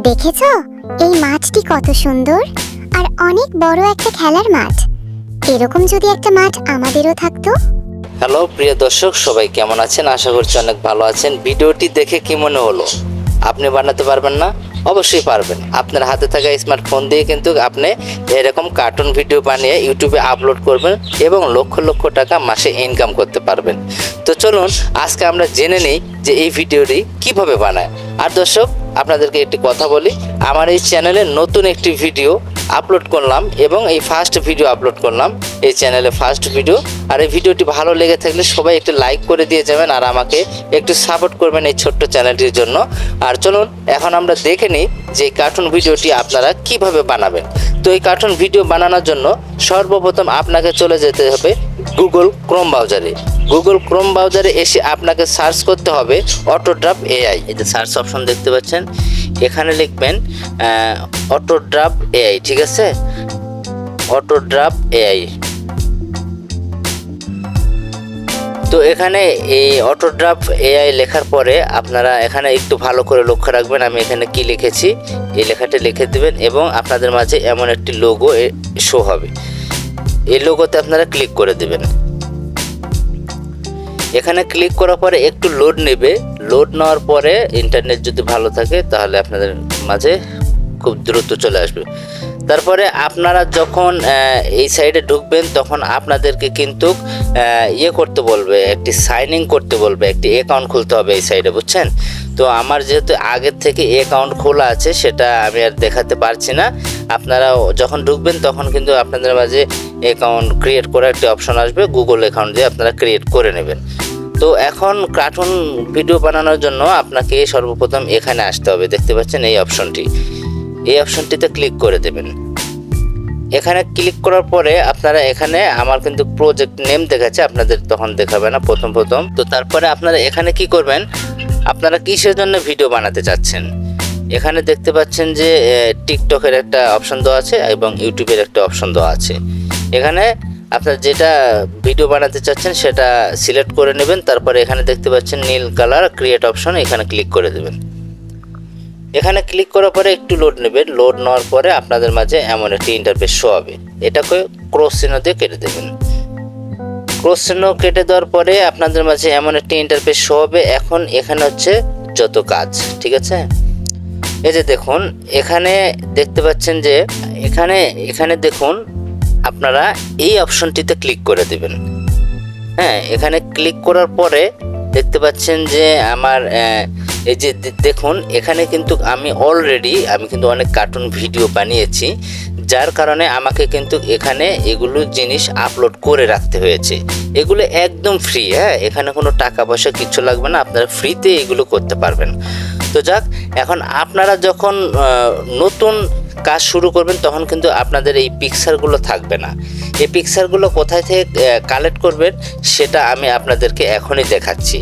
দেখেছো এই মাঠটি কত সুন্দর আর অনেক বড় একটা খেলার মাঠ। এরকম যদি একটা মাঠ আমাদেরও থাকতো। হ্যালো প্রিয় দর্শক, সবাই কেমন আছেন? আশা করছি অনেক ভালো আছেন। ভিডিওটি দেখে কি মনে হলো? আপনি বানাতে পারবেন না? অবশ্যই পারবেন। আপনার হাতে থাকা স্মার্টফোন দিয়ে কিন্তু আপনি এরকম কার্টুন ভিডিও বানিয়ে ইউটিউবে আপলোড করবেন এবং লক্ষ লক্ষ টাকা মাসে ইনকাম করতে পারবেন। তো চলুন আজকে আমরা জেনে নিই যে এই ভিডিওটি কিভাবে বানায়। আর দর্শক, আপনাদেরকে একটি কথা বলি, আমার এই চ্যানেলে নতুন একটি ভিডিও আপলোড করলাম এবং এই ফার্স্ট ভিডিও আপলোড করলাম এই চ্যানেলে ফার্স্ট ভিডিও। আর এই ভিডিওটি ভালো লেগে থাকলে সবাই একটু লাইক করে দিয়ে যাবেন আর আমাকে একটু সাপোর্ট করবেন এই ছোট্ট চ্যানেলটির জন্য। আর চলুন এখন আমরা দেখে নিই যে কার্টুন ভিডিওটি আপনারা কিভাবে বানাবেন। তো এই কার্টুন ভিডিও বানানোর জন্য সর্বপ্রথম আপনাকে চলে যেতে হবে গুগল ক্রোম ব্রাউজারে। গুগল ক্রোম ব্রাউজারে এসে আপনাকে সার্চ করতে হবে অটোড্রাফ এআই। এই যে সার্চ অপশন দেখতে পাচ্ছেন, এখানে লিখবেন অটোড্রাফ এআই। ঠিক আছে, অটোড্রাফ এআই। তো এখানে এই অটোড্রাফ এআই লেখার পরে আপনারা এখানে একটু ভালো করে লক্ষ্য রাখবেন আমি এখানে কি লিখেছি। এই লেখাটা লিখে দেবেন এবং আপনাদের মাঝে এমন একটি লোগো শো হবে। এই লোগোতে আপনারা ক্লিক করে দেবেন। এখানে ক্লিক করার পরে একটু লোড নেবে। লোড নেওয়ার পরে ইন্টারনেট যদি ভালো থাকে তাহলে আপনাদের মাঝে খুব দ্রুত চলে আসবে। তারপরে আপনারা যখন এই সাইডে ঢুকবেন তখন আপনাদেরকে কিন্তু করতে বলবে, একটি সাইন ইন করতে বলবে, একটি অ্যাকাউন্ট খুলতে হবে এই সাইডে, বুঝছেন? তো আমার যেহেতু আগের থেকে অ্যাকাউন্ট খোলা আছে সেটা আমি আর দেখাতে পারছি না। আপনারা যখন ঢুকবেন তখন কিন্তু আপনাদের মাঝে অ্যাকাউন্ট ক্রিয়েট করার একটি অপশন আসবে, গুগল অ্যাকাউন্ট দিয়ে আপনারা ক্রিয়েট করে নেবেন। তো এখন কার্টুন ভিডিও বানানোর জন্য আপনাকে সর্বপ্রথম এখানে আসতে হবে। দেখতে পাচ্ছেন এই অপশনটি, এই অপশনটিতে ক্লিক করে দেবেন। এখানে ক্লিক করার পরে আপনারা এখানে আমার কিন্তু প্রজেক্ট নেম দেখাচ্ছে, আপনাদের তখন দেখাবে না প্রথম। তো তারপরে আপনারা এখানে কি করবেন, আপনারা কিসের জন্য ভিডিও বানাতে চাচ্ছেন। এখানে দেখতে পাচ্ছেন যে টিকটকের একটা অপশন দেওয়া আছে এবং ইউটিউবের একটা অপশন দেওয়া আছে। এখানে আপনারা যেটা ভিডিও বানাতে চাচ্ছেন সেটা সিলেক্ট করে নেবেন। তারপরে এখানে দেখতে পাচ্ছেন নীল কালার ক্রিয়েট অপশন, এখানে ক্লিক করে দেবেন। এখানে ক্লিক করার পরে একটু লোড নেবেন। লোড নেওয়ার পরে আপনাদের মাঝে এমন একটি ইন্টারফেস শো হবে। এটাকে ক্রস চিহ্ন দিয়ে কেটে দেবেন। ক্রস চিহ্ন কেটে দেওয়ার পরে আপনাদের মাঝে এমন একটি ইন্টারফেস শো হবে। এখন এখানে হচ্ছে যত কাজ, ঠিক আছে? এই যে দেখুন এখানে দেখতে পাচ্ছেন যে এখানে দেখুন আপনারা এই অপশনটিতে ক্লিক করে দেবেন। হ্যাঁ, এখানে ক্লিক করার পরে দেখতে পাচ্ছেন যে আমার এই যে দেখুন এখানে কিন্তু আমি কিন্তু অনেক কার্টুন ভিডিও বানিয়েছি, যার কারণে আমাকে কিন্তু এখানে এগুলো জিনিস আপলোড করে রাখতে হয়েছে। এগুলো একদম ফ্রি। হ্যাঁ, এখানে কোনো টাকা পয়সা কিছু লাগবে না, আপনারা ফ্রিতে এগুলো করতে পারবেন। তো যাক, এখন আপনারা যখন নতুন কাজ শুরু করবেন তখন কিন্তু আপনাদের এই পিকচারগুলো থাকবে না। এই পিকচারগুলো কোথায় থেকে কালেক্ট করবেন সেটা আমি আপনাদেরকে এখনই দেখাচ্ছি।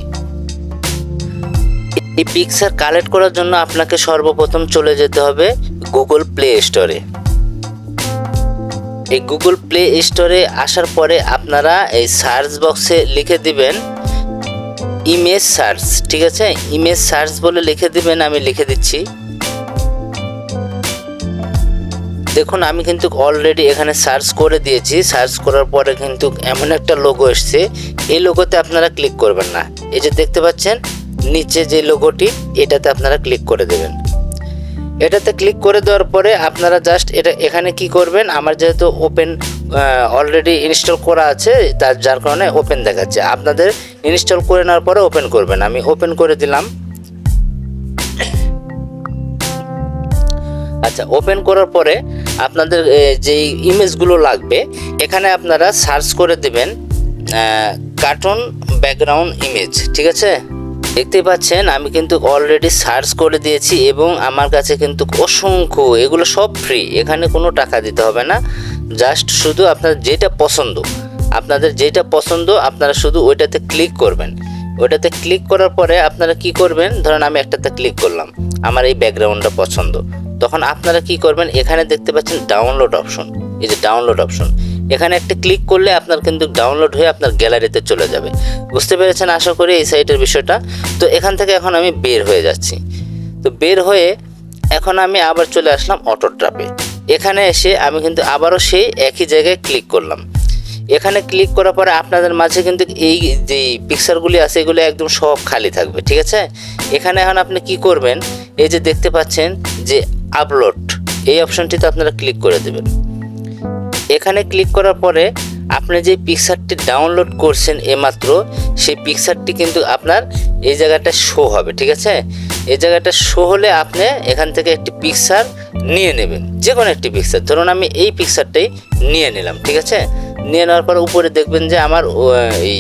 এই পিকচার কালেক্ট করার জন্য আপনাকে সর্বপ্রথম চলে যেতে হবে গুগল প্লে স্টোরে। এই গুগল প্লে স্টোরে আসার পরে আপনারা এই সার্চ বক্সে লিখে দিবেন ইমেজ সার্চ। ঠিক আছে, ইমেজ সার্চ বলে লিখে দিবেন। আমি লিখে দিচ্ছি। দেখুন আমি কিন্তু অলরেডি এখানে সার্চ করে দিয়েছি। সার্চ করার পরে কিন্তু এমন একটা লোগো এসছে। এই লোগোতে আপনারা ক্লিক করবেন না। এই যে দেখতে পাচ্ছেন নিচে যে লোগোটি, এটাতে আপনারা ক্লিক করে দেবেন। এটাতে ক্লিক করে দেওয়ার পরে আপনারা জাস্ট এখানে কি করবেন, আমার যেহেতু ওপেন অলরেডি ইনস্টল করা আছে যার কারণে ওপেন দেখাচ্ছে। আপনাদের ইনস্টল করে নেওয়ার পরে ওপেন করবেন। আমি ওপেন করে দিলাম। আচ্ছা, ওপেন করার পরে আপনাদের যে ইমেজগুলো লাগবে এখানে আপনারা সার্চ করে দেবেন কার্টুন ব্যাকগ্রাউন্ড ইমেজ। ঠিক আছে, দেখতে পাচ্ছেন আমি কিন্তু অলরেডি সার্চ করে দিয়েছি এবং আমার কাছে কিন্তু অসংখ্য, এগুলো সব ফ্রি, এখানে কোনো টাকা দিতে হবে না। জাস্ট শুধু আপনাদের যেটা পছন্দ আপনারা শুধু ওইটাতে ক্লিক করবেন। ওইটাতে ক্লিক করার পরে আপনারা কি করবেন, ধরেন আমি একটাতে ক্লিক করলাম, আমার এই ব্যাকগ্রাউন্ডটা পছন্দ, তখন আপনারা কি করবেন, এখানে দেখতে পাচ্ছেন ডাউনলোড অপশন। এই যে ডাউনলোড অপশন, এখানে একটা ক্লিক করলে আপনার কিন্তু ডাউনলোড হয়ে আপনার গ্যালারিতে চলে যাবে। বুঝতে পেরেছেন আশা করি এই সাইটের বিষয়টা। তো এখান থেকে এখন আমি বের হয়ে যাচ্ছি। তো বের হয়ে এখন আমি আবার চলে আসলাম অটো ট্র্যাপে। এখানে এসে আমি কিন্তু আবারও সেই একই জায়গায় ক্লিক করলাম। এখানে ক্লিক করার পরে আপনাদের মাঝে কিন্তু এই যে পিকচারগুলি আছে এগুলো একদম সব খালি থাকবে, ঠিক আছে। এখানে এখন আপনি কি করবেন, এই যে দেখতে পাচ্ছেন যে আপলোড, এই অপশনটিতে আপনারা ক্লিক করে দেবেন। এখানে ক্লিক করার পরে আপনি যে পিকচারটি ডাউনলোড করছেন এইমাত্র, সেই পিকচারটি কিন্তু আপনার এই জায়গাটা শো হবে, ঠিক আছে। এই জায়গাটা শো হলে আপনি এখান থেকে একটি পিকচার নিয়ে নেবেন, যে কোনো একটি পিকচার। ধরুন আমি এই পিকচারটাই নিয়ে নিলাম, ঠিক আছে। নিয়ে নেওয়ার পর উপরে দেখবেন যে আমার এই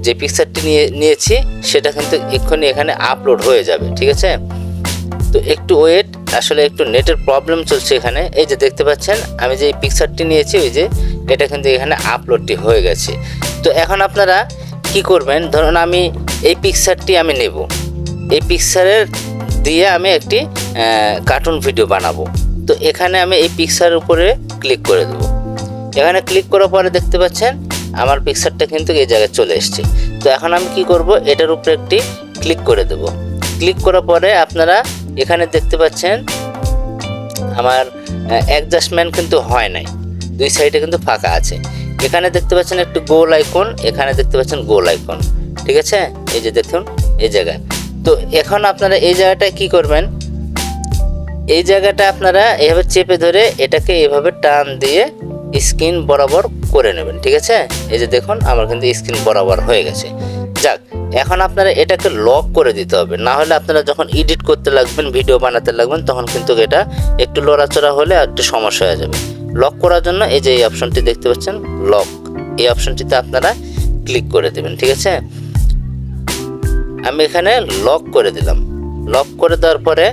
যে পিকচারটি নিয়েছি সেটা কিন্তু এক্ষুনি এখানে আপলোড হয়ে যাবে, ঠিক আছে। তো একটু ওয়েট, আসলে একটু নেটের প্রবলেম চলছে এখানে। এই যে দেখতে পাচ্ছেন আমি যে পিকচারটি নিয়েছি, ওই যে এটা কিন্তু এখানে আপলোডটি হয়ে গেছে। তো এখন আপনারা কি করবেন, ধরুন আমি এই পিকচারটি আমি নেব, এই পিকচারের দিয়ে আমি একটি কার্টুন ভিডিও বানাবো। তো এখানে আমি এই পিকচারের উপরে ক্লিক করে দেবো। এখানে ক্লিক করার পরে দেখতে পাচ্ছেন আমার পিকচারটা কিন্তু এই জায়গায় চলে এসেছে। তো এখন আমি কি করব, এটার উপরে একটি ক্লিক করে দেব। ক্লিক করার পরে আপনারা এখানে দেখতে পাচ্ছেন আমার অ্যাডজাস্টমেন্ট কিন্তু হয় নাই, দুই সাইডে কিন্তু ফাঁকা আছে। এখানে দেখতে পাচ্ছেন একটু গোল আইকন, এখানে দেখতে পাচ্ছেন গোল আইকন, ঠিক আছে। এই যে দেখুন এই জায়গায়। তো এখন আপনারা এই জায়গাটায় কি করবেন, এই জায়গাটা আপনারা এইভাবে চেপে ধরে এটাকে এইভাবে টান দিয়ে স্ক্রিন বরাবর করে নেবেন, ঠিক আছে। এই যে দেখুন আমার কিন্তু স্ক্রিন বরাবর হয়ে গেছে। যাক, এখন আপনারা এটাকে লক করে দিতে হবে, না হলে আপনারা যখন এডিট করতে লাগবেন, ভিডিও বানাতে লাগবেন, তখন কিন্তু এটা একটু লড়াচড়া হলে একটু সমস্যা হয়ে যাবে। লক করার জন্য এই যে এই অপশনটি দেখতে পাচ্ছেন লক, এই অপশনটিতে আপনারা ক্লিক করে দেবেন, ঠিক আছে। আমি এখানে লক করে দিলাম। লক করে দেওয়ার পরে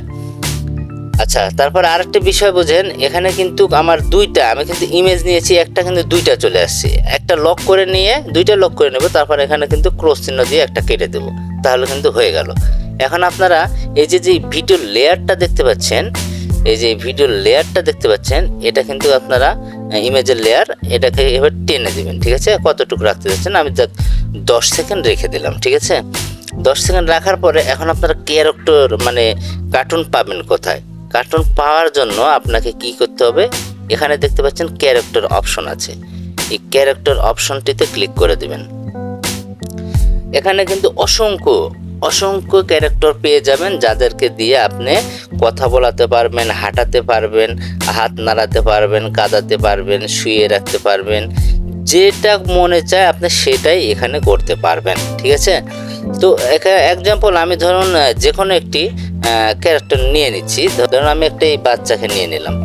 আচ্ছা, তারপর আরেকটা বিষয় বোঝেন, এখানে কিন্তু আমার দুইটা, আমি কিন্তু ইমেজ নিয়েছি, একটা কিন্তু দুইটা চলে আসছে। একটা লক করে নিয়ে দুইটা লক করে নেব, তারপর এখানে কিন্তু ক্রস চিহ্ন দিয়ে একটা কেটে দেবো, তাহলে কিন্তু হয়ে গেল। এখন আপনারা এই যে ভিডিও লেয়ারটা দেখতে পাচ্ছেন, এই যে ভিডিও লেয়ারটা দেখতে পাচ্ছেন, এটা কিন্তু আপনারা ইমেজের লেয়ার, এটাকে এবার টেনে দেবেন, ঠিক আছে। কতটুকু রাখতে যাচ্ছেন, আমি 10 সেকেন্ড রেখে দিলাম, ঠিক আছে। 10 সেকেন্ড রাখার পরে এখন আপনারা ক্যারেক্টার মানে কার্টুন পাবেন কোথায়। কার্টুন পাওয়ার জন্য আপনাকে কি করতে হবে, এখানে দেখতে পাচ্ছেন ক্যারেক্টার অপশন আছে, এই ক্যারেক্টার অপশনটিতে ক্লিক করে দিবেন। এখানে কিন্তু অসংখ্য ক্যারেক্টার পেয়ে যাবেন, যাদেরকে দিয়ে আপনি কথা বলাতে পারবেন, হাঁটাতে পারবেন, হাত নাড়াতে পারবেন, কাঁদাতে পারবেন, শুয়ে রাখতে পারবেন, যেটা মনে চায় আপনি সেটাই এখানে করতে পারবেন, ঠিক আছে। তো এক্সাম্পল আমি ধরুন যে কোনো একটি ক্যারেক্টার নিয়ে নিচ্ছি। ধরুন আমি একটা এই বাচ্চাকে নিয়ে নিলাম।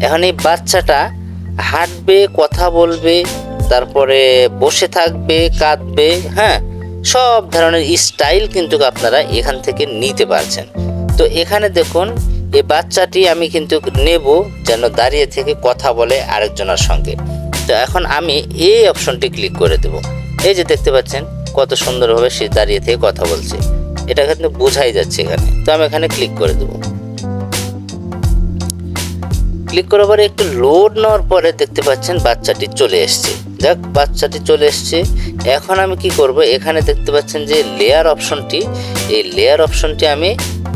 এখন এই বাচ্চাটা হাঁটবে, কথা বলবে, তারপরে বসে থাকবে, কাঁদবে, হ্যাঁ, সব ধরনের স্টাইল কিন্তু আপনারা এখান থেকে নিতে পারছেন। তো এখানে দেখুন এই বাচ্চাটি আমি কিন্তু নেব যেন দাঁড়িয়ে থেকে কথা বলে আরেকজনের সঙ্গে। তো এখন আমি এই অপশনটি ক্লিক করে দেব। এই যে দেখতে পাচ্ছেন কত সুন্দরভাবে সে দাঁড়িয়ে থেকে কথা বলছে, এটা কিন্তু বোঝাই যাচ্ছে এখানে। তো আমি এখানে ক্লিক করে দেব। ক্লিক করার পরে একটু লোড নেওয়ার পরে দেখতে পাচ্ছেন বাচ্চাটি চলে এসছে। যাক, বাচ্চাটি চলে এসছে। এখন আমি কি করব, এখানে দেখতে পাচ্ছেন যে লেয়ার অপশনটি, এই লেয়ার অপশনটি আমি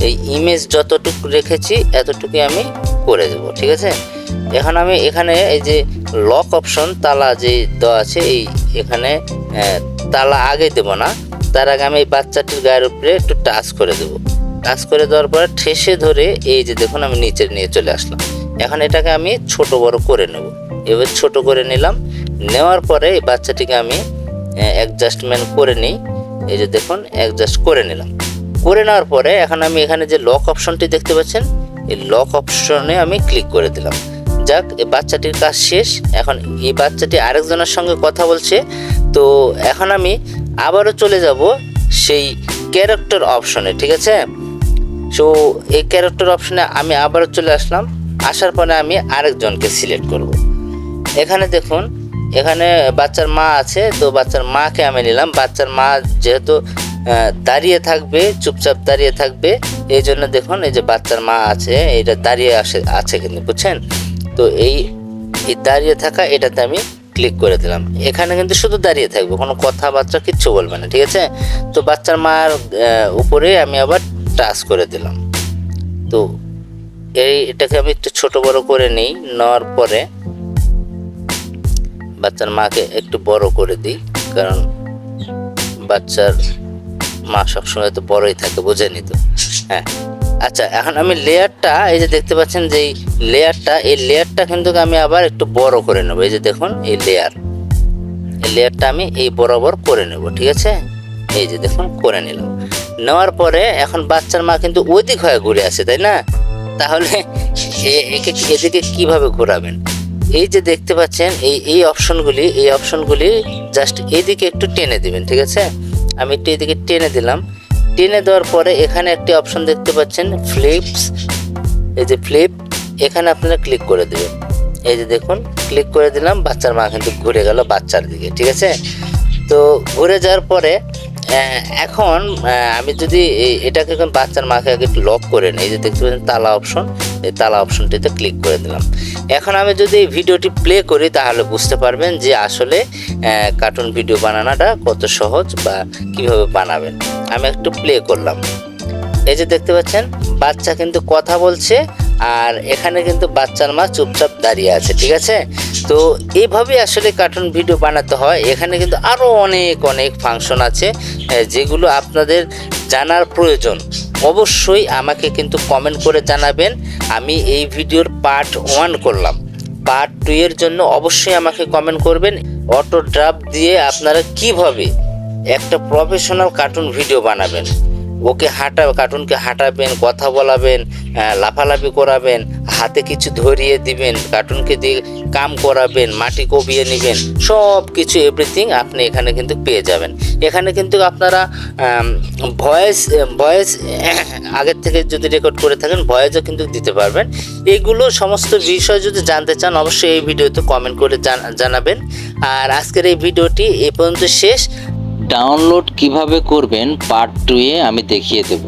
এই ইমেজ যতটুকু রেখেছি এতটুকু আমি করে দেব, ঠিক আছে। এখন আমি এখানে এই যে লক অপশন, তালা যে দেওয়া আছে, এই এখানে তালা আগে দেব না, তার আগে আমি এই বাচ্চাটির গায়ের উপরে একটু টাচ করে দেব। টাচ করে দেওয়ার পরে ঠেসে ধরে এই যে দেখুন আমি নিচে নিয়ে চলে আসলাম। এখন এটাকে আমি ছোট বড় করে নেব। এবার ছোট করে নিলাম, নেওয়ার পরে এই বাচ্চাটিকে আমি অ্যাডজাস্টমেন্ট করে নিই। এই যে দেখুন অ্যাডজাস্ট করে নিলাম। করে নেওয়ার পরে এখন আমি এখানে যে লক অপশনটি দেখতে পাচ্ছেন, এই লক অপশনে আমি ক্লিক করে দিলাম। যাক, এই বাচ্চাটির কাজ শেষ। এখন এই বাচ্চাটি আরেকজনের সঙ্গে কথা বলছে। তো এখন আমি আবারও চলে যাব সেই ক্যারেক্টার অপশনে, ঠিক আছে। সো এই ক্যারেক্টার অপশনে আমি আবারও চলে আসলাম। আসার পরে আমি আরেকজনকে সিলেক্ট করব। এখানে দেখুন এখানে বাচ্চার মা আছে, তো বাচ্চার মাকে আমি নিলাম। বাচ্চার মা যেহেতু দাঁড়িয়ে থাকবে, চুপচাপ দাঁড়িয়ে থাকবে, এই জন্য দেখুন এই যে বাচ্চার মা আছে, এটা দাঁড়িয়ে আছে কিন্তু, বুঝছেন। তো এই দাঁড়িয়ে থাকা এটাতে আমি ক্লিক করে দিলাম। এখানে কিন্তু শুধু দাঁড়িয়ে থাকবে, কোনো কথাবার্তা কিচ্ছু বলবে না, ঠিক আছে। তো বাচ্চার মার উপরে আমি আবার টাচ করে দিলাম। তো এটাকে আমি একটু ছোট বড় করে নিই, নেওয়ার পরে বাচ্চার মাকে একটু বড় করে দিই, কারণ বাচ্চার মা সবসময় তো বড়ই থাকে, বোঝেনি তো। হ্যাঁ, আচ্ছা, এখন আমি লেয়ারটা, এই যে দেখতে পাচ্ছেন যে এই লেয়ারটা কিন্তু আমি আবার একটু বড় করে নেবো। এই যে দেখুন এই লেয়ারটা আমি এই বরাবর করে নেব, ঠিক আছে? এই যে দেখুন করে নিলাম। নেওয়ার পরে এখন বাচ্চার মা কিন্তু ওইদিক হয়ে ঘুরে আসে, তাই না? তাহলে একে এদিকে কিভাবে ঘোরাবেন? এই যে দেখতে পাচ্ছেন এই অপশনগুলি জাস্ট এইদিকে একটু টেনে দিবেন, ঠিক আছে? আমি একটু এদিকে টেনে দিলাম। টেনে দেওয়ার পরে এখানে একটি অপশন দেখতে পাচ্ছেন ফ্লিপস, এই যে ফ্লিপ, এখানে আপনারা ক্লিক করে দেবেন। এই যে দেখুন ক্লিক করে দিলাম, বাচ্চার মা কিন্তু ঘুরে গেল বাচ্চার দিকে, ঠিক আছে? তো ঘুরে যাওয়ার পরে এখন আমি যদি এটাকে বাচ্চার মাকে আগে একটু লক করে নিই, এই যে দেখতে পাচ্ছেন তালা অপশন, এই তালা অপশনটিতে ক্লিক করে দিলাম। এখন আমি যদি এই ভিডিওটি প্লে করি তাহলে বুঝতে পারবেন যে আসলে কার্টুন ভিডিও বানানোটা কত সহজ বা কিভাবে বানাবেন। আমি একটু প্লে করলাম, এই যে দেখতে পাচ্ছেন বাচ্চা কিন্তু কথা বলছে, আর এখানে কিন্তু বাচ্চার মা চুপচাপ দাঁড়িয়ে আছে, ঠিক আছে? তো এইভাবে আসলে কার্টুন ভিডিও বানাতে হয়। এখানে কিন্তু আরও অনেক ফাংশন আছে যেগুলো আপনাদের জানার প্রয়োজন। অবশ্যই আমাকে কিন্তু কমেন্ট করে জানাবেন। আমি এই ভিডিওর পার্ট 1 করলাম, পার্ট 2 এর জন্য অবশ্যই আমাকে কমেন্ট করবেন। অটো ড্রাফট দিয়ে আপনারা কিভাবে একটা প্রফেশনাল কার্টুন ভিডিও বানাবেন, কার্টুনকে হাঁটাবেন, কথা বলাবেন, লাফালাফি করাবেন, হাতে কিছু ধরিয়ে দিবেন, কার্টুনকে দিয়ে কাম করাবেন, মাটি কবিয়ে নেবেন, সব কিছু এভরিথিং আপনি এখানে কিন্তু পেয়ে যাবেন। এখানে কিন্তু আপনারা ভয়েস আগের থেকে যদি রেকর্ড করে থাকেন ভয়েসও কিন্তু দিতে পারবেন। এইগুলো সমস্ত বিষয় যদি জানতে চান অবশ্যই এই ভিডিওতে কমেন্ট করে জানাবেন। আর আজকের এই ভিডিওটি এই পর্যন্ত শেষ। ডাউনলোড কিভাবে করবেন পার্ট 2 এ আমি দেখিয়ে দেব।